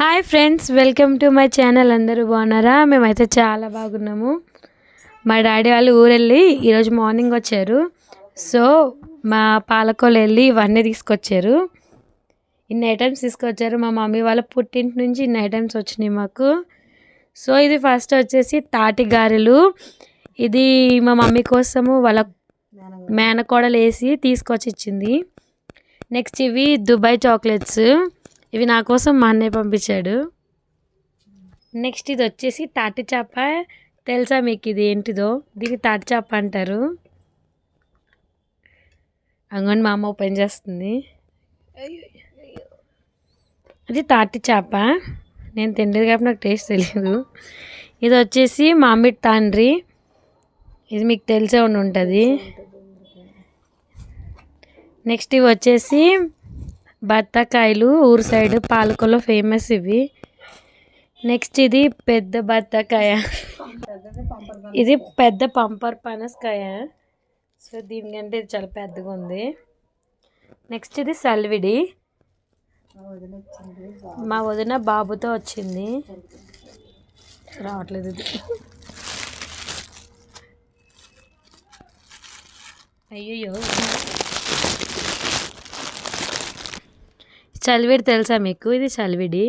Hi friends, welcome to my channel. అందరూ బాగున్నారా? మేమైతే చాలా బాగున్నాము. మా డాడీ వాళ్ళు ఊరెళ్ళి ఈరోజు మార్నింగ్ వచ్చారు. సో మా పాలకోలు వెళ్ళి ఇవన్నీ తీసుకొచ్చారు. ఇన్ని ఐటమ్స్ తీసుకొచ్చారు. మా మమ్మీ వాళ్ళ పుట్టింటి నుంచి ఇన్ని ఐటమ్స్ వచ్చినాయి మాకు. సో ఇది ఫస్ట్ వచ్చేసి తాటి గారెలు. ఇది మా మమ్మీ కోసము వాళ్ళ మేనకోడలు వేసి తీసుకొచ్చి ఇచ్చింది. నెక్స్ట్ ఇవి దుబాయ్ చాక్లెట్స్. ఇవి నా కోసం మా అన్నయ్య పంపించాడు. నెక్స్ట్ ఇది వచ్చేసి తాటి చేప. తెలుసా మీకు ఇది ఏంటిదో? దీన్ని తాటి చేప అంటారు. అంగని మా అమ్మ ఓపెన్ చేస్తుంది. ఇది తాటి చేప. నేను తినలేదు కాబట్టి నాకు టేస్ట్ తెలియదు. ఇది వచ్చేసి మామిడి తాండ్రి. ఇది మీకు తెలిసే ఉంటుంది. నెక్స్ట్ ఇవి వచ్చేసి బత్తాకాయలు. ఊరు సైడ్ పాలకొల్లో ఫేమస్ ఇవి. నెక్స్ట్ ఇది పెద్ద బత్తాకాయ. ఇది పెద్ద పంపర్ పనసకాయ. సో దీనికంటే ఇది చాలా పెద్దగా ఉంది. నెక్స్ట్ ఇది సల్విడి. మా వదిన బాబుతో వచ్చింది. రావట్లేదు ఇది. అయ్యయ్యో, చలివిడి తెలుసా మీకు? ఇది చలివిడి.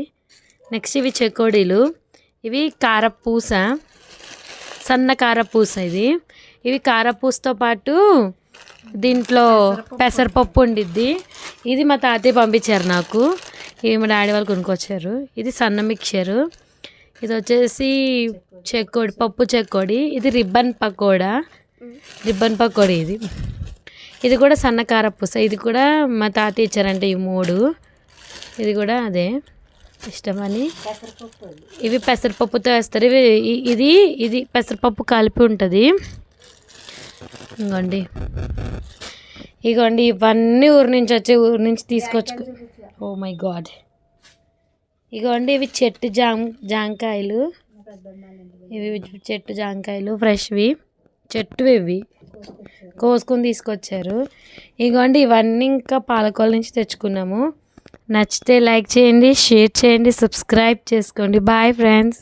నెక్స్ట్ ఇవి చెకోడీలు. ఇవి కారపూస, సన్న కారపూస. ఇవి కారపూసతో పాటు దీంట్లో పెసరపప్పు ఉండిద్ది. ఇది మా తాతయ్య పంపించారు నాకు. ఇవి మా డాడీ వాళ్ళు కొనుక్కొచ్చారు. ఇది సన్న మిక్చరు. ఇది వచ్చేసి చెకోడి, పప్పు చెకోడి. ఇది రిబ్బన్ పకోడా. ఇది కూడా సన్న కారపూస. ఇది కూడా మా తాతయ్య ఇచ్చారంటే ఈ 3. ఇది కూడా అదే ఇష్టమని. ఇవి పెసరపప్పుతో వేస్తారు. ఇది పెసరపప్పు కలిపి ఉంటుంది. ఇగోండి ఇవన్నీ ఊరు నుంచి తీసుకొచ్చు. Oh my God. ఇగోండి ఇవి చెట్టు జాంకాయలు. ఇవి చెట్టు జాంకాయలు ఫ్రెష్వి. ఇవి కోసుకొని తీసుకొచ్చారు. ఇగోండి ఇవన్నీ ఇంకా పాలకోల నుంచి తెచ్చుకున్నాము. నచ్చితే లైక్ చేయండి, షేర్ చేయండి, సబ్స్క్రైబ్ చేసుకోండి. Bye friends.